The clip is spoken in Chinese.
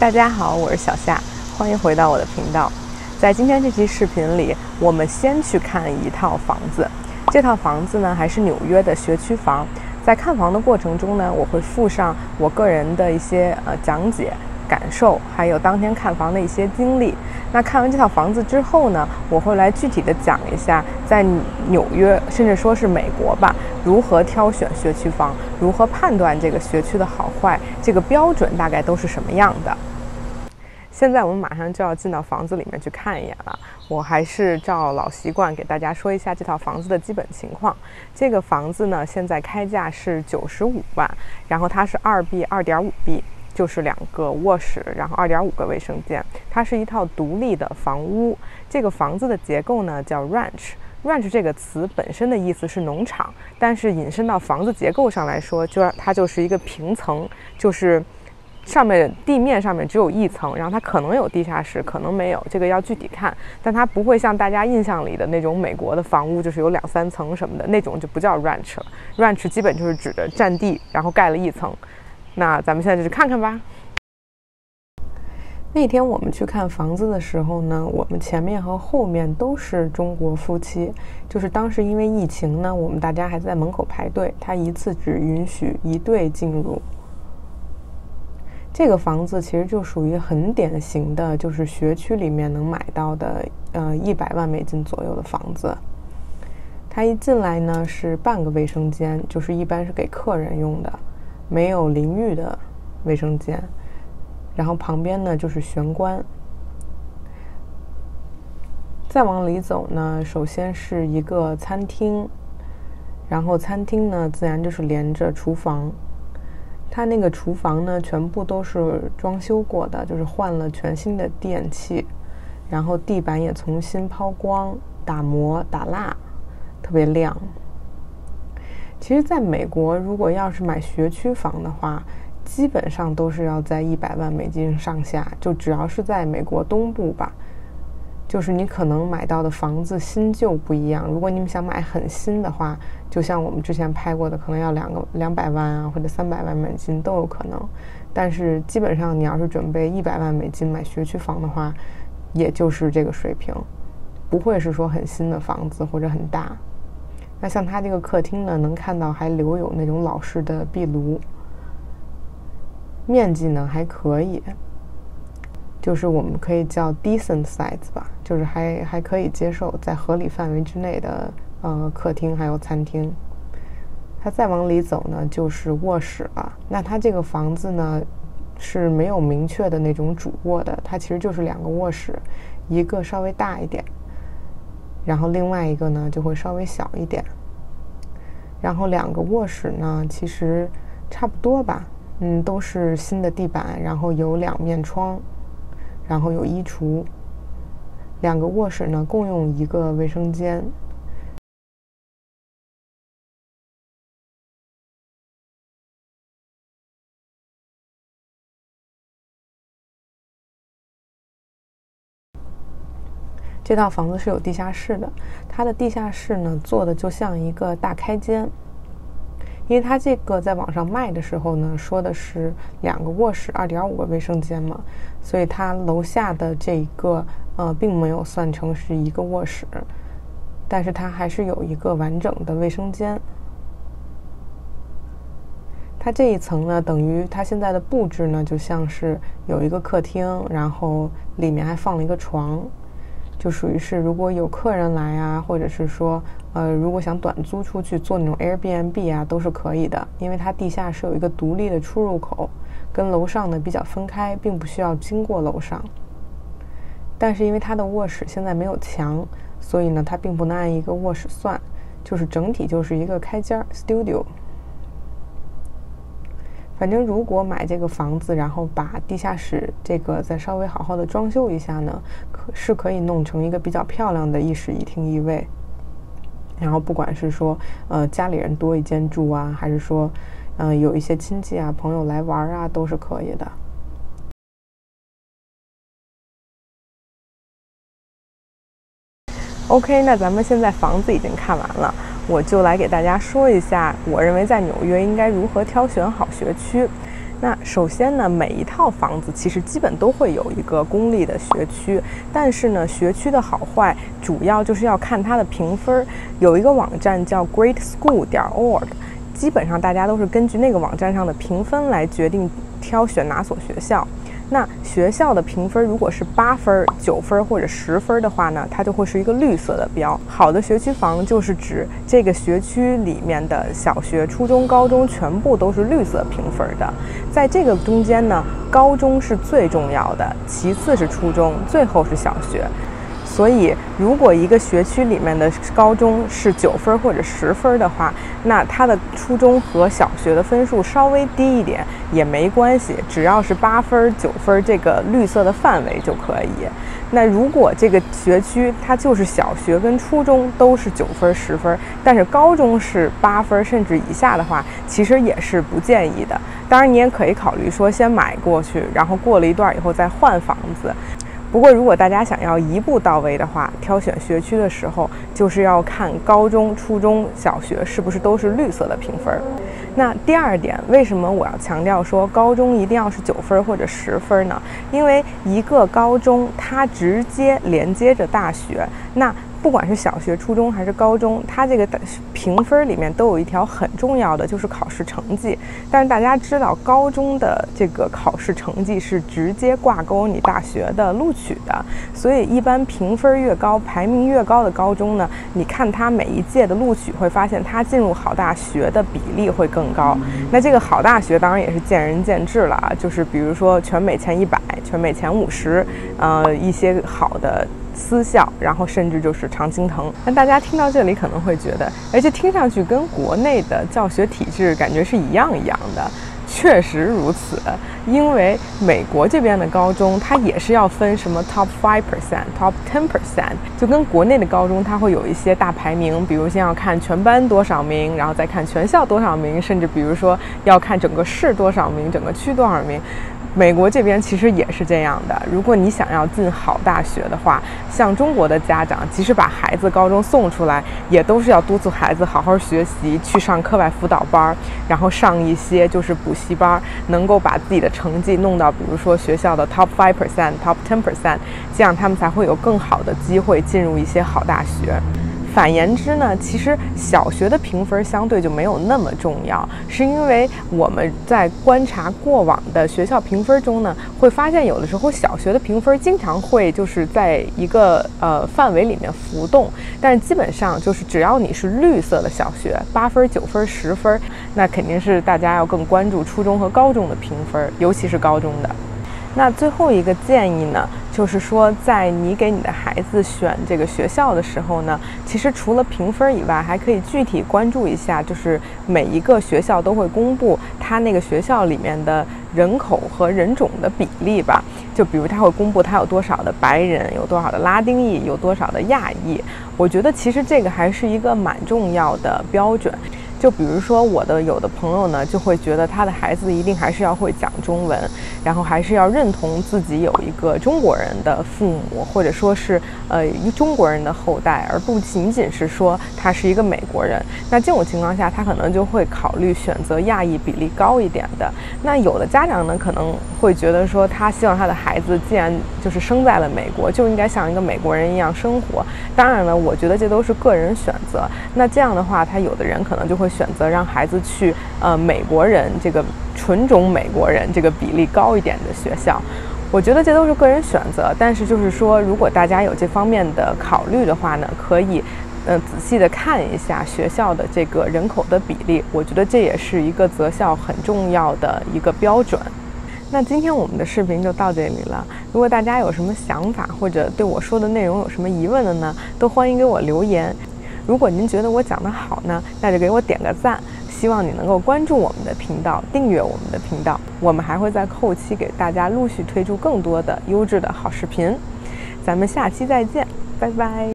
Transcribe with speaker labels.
Speaker 1: 大家好，我是小夏，欢迎回到我的频道。在今天这期视频里，我们先去看一套房子。这套房子呢，还是纽约的学区房。在看房的过程中呢，我会附上我个人的一些讲解、感受，还有当天看房的一些经历。那看完这套房子之后呢，我会来具体的讲一下，在纽约甚至说是美国吧，如何挑选学区房，如何判断这个学区的好坏，这个标准大概都是什么样的。现在我们马上就要进到房子里面去看一眼了，我还是照老习惯给大家说一下这套房子的基本情况。这个房子呢，现在开价是95万，然后它是2B 2.5B， 就是2个卧室，然后2.5个卫生间。它是一套独立的房屋。这个房子的结构呢叫 ranch。ranch 这个词本身的意思是农场，但是引申到房子结构上来说，它就是一个平层，就是上面地面上面只有一层，然后它可能有地下室，可能没有，这个要具体看。但它不会像大家印象里的那种美国的房屋，就是有2、3层什么的那种，就不叫 ranch 了。ranch 基本就是指的占地，然后盖了一层。那咱们现在就去看看吧。那天我们去看房子的时候呢，我们前面和后面都是中国夫妻，就是当时因为疫情呢，我们大家还在门口排队，他一次只允许1对进入。这个房子其实就属于很典型的，就是学区里面能买到的100万美金左右的房子。它一进来呢是半个卫生间，就是一般是给客人用的，没有淋浴的卫生间。然后旁边呢就是玄关。再往里走呢，首先是一个餐厅，然后餐厅呢自然就是连着厨房。它那个厨房呢，全部都是装修过的，就是换了全新的电器，然后地板也重新抛光、打磨、打蜡，特别亮。其实在美国，如果要是买学区房的话，基本上都是要在100万美金上下，就只要是在美国东部吧，就是你可能买到的房子新旧不一样。如果你们想买很新的话，就像我们之前拍过的，可能要200万啊，或者300万美金都有可能。但是基本上你要是准备100万美金买学区房的话，也就是这个水平，不会是说很新的房子或者很大。那像它这个客厅呢，能看到还留有那种老式的壁炉，面积呢还可以，就是我们可以叫 decent size 吧，就是还可以接受，在合理范围之内的客厅还有餐厅。它再往里走呢就是卧室了。那它这个房子呢是没有明确的那种主卧的，它其实就是2个卧室，一个稍微大一点，然后另外一个呢就会稍微小一点。然后2个卧室呢其实差不多吧，都是新的地板，然后有2面窗，然后有衣橱。2个卧室呢共用1个卫生间。这套房子是有地下室的，它的地下室呢做的就像一个大开间。因为它这个在网上卖的时候呢，说的是2个卧室2.5个卫生间嘛，所以它楼下的这一个并没有算成是1个卧室，但是它还是有1个完整的卫生间。它这一层呢，等于它现在的布置呢，就像是有1个客厅，然后里面还放了1个床，就属于是如果有客人来啊，或者是说如果想短租出去做那种 Airbnb 啊，都是可以的。因为它地下是有1个独立的出入口，跟楼上呢比较分开，并不需要经过楼上。但是因为它的卧室现在没有墙，所以呢它并不能按1个卧室算，就是整体就是1个开间 studio。反正如果买这个房子，然后把地下室这个再稍微好好的装修一下呢，是可以弄成一个比较漂亮的1室1厅1卫。然后不管是说家里人多一间住啊，还是说有一些亲戚啊朋友来玩啊，都是可以的。OK， 那咱们现在房子已经看完了，我就来给大家说一下，我认为在纽约应该如何挑选好学区。那首先呢，每一套房子其实基本都会有一个公立的学区，但是呢，学区的好坏主要就是要看它的评分。有一个网站叫 greatschool.org， 基本上大家都是根据那个网站上的评分来决定挑选哪所学校。那学校的评分如果是8分、9分或者10分的话呢，它就会是一个绿色的标。好的学区房就是指这个学区里面的小学、初中、高中全部都是绿色评分的。在这个中间呢，高中是最重要的，其次是初中，最后是小学。所以，如果一个学区里面的高中是9分或者10分的话，那它的初中和小学的分数稍微低一点也没关系，只要是8分、9分这个绿色的范围就可以。那如果这个学区它就是小学跟初中都是9分、10分，但是高中是8分甚至以下的话，其实也是不建议的。当然，你也可以考虑说先买过去，然后过了一段以后再换房子。不过，如果大家想要一步到位的话，挑选学区的时候，就是要看高中、初中小学是不是都是绿色的评分。那第二点，为什么我要强调说高中一定要是9分或者10分呢？因为一个高中它直接连接着大学，那不管是小学、初中还是高中，它这个评分里面都有一条很重要的，就是考试成绩。但是大家知道，高中的这个考试成绩是直接挂钩你大学的录取的，所以一般评分越高、排名越高的高中呢，你看它每一届的录取，会发现它进入好大学的比例会更高。那这个好大学当然也是见仁见智了啊，就是比如说全美前100、全美前50，一些好的私校，然后甚至就是常青藤。那大家听到这里可能会觉得，而且听上去跟国内的教学体制感觉是一样的。确实如此，因为美国这边的高中它也是要分什么 top 5%、top 10%， 就跟国内的高中它会有一些大排名，比如先要看全班多少名，然后再看全校多少名，甚至比如说要看整个市多少名，整个区多少名。美国这边其实也是这样的，如果你想要进好大学的话，像中国的家长，即使把孩子高中送出来，也都是要督促孩子好好学习，去上课外辅导班，然后上一些就是补习班，能够把自己的成绩弄到比如说学校的 top 5%、top 10%， 这样他们才会有更好的机会进入一些好大学。反言之呢，其实小学的评分相对就没有那么重要，是因为我们在观察过往的学校评分中呢，会发现有的时候小学的评分经常会就是在一个范围里面浮动，但是基本上就是只要你是绿色的小学，8分、9分、10分，那肯定是大家要更关注初中和高中的评分，尤其是高中的。那最后一个建议呢，就是说在你给你的孩子选这个学校的时候呢，其实除了评分以外，还可以具体关注一下，就是每一个学校都会公布它那个学校里面的人口和人种的比例吧。就比如他会公布他有多少的白人，有多少的拉丁裔，有多少的亚裔。我觉得其实这个还是一个蛮重要的标准。就比如说有的朋友呢，就会觉得他的孩子一定还是要会讲中文，然后还是要认同自己有一个中国人的父母，或者说是中国人的后代，而不仅仅是说他是一个美国人。那这种情况下，他可能就会考虑选择亚裔比例高一点的。那有的家长呢，可能会觉得说，他希望他的孩子既然就是生在了美国，就应该像一个美国人一样生活。当然了，我觉得这都是个人选择。那这样的话，他有的人可能就会选择让孩子去美国人这个纯种美国人这个比例高一点的学校。我觉得这都是个人选择，但是就是说，如果大家有这方面的考虑的话呢，可以仔细的看一下学校的这个人口的比例。我觉得这也是一个择校很重要的一个标准。那今天我们的视频就到这里了。如果大家有什么想法，或者对我说的内容有什么疑问的呢，都欢迎给我留言。如果您觉得我讲得好呢，那就给我点个赞。希望你能够关注我们的频道，订阅我们的频道。我们还会在后期给大家陆续推出更多的优质的好视频。咱们下期再见，拜拜。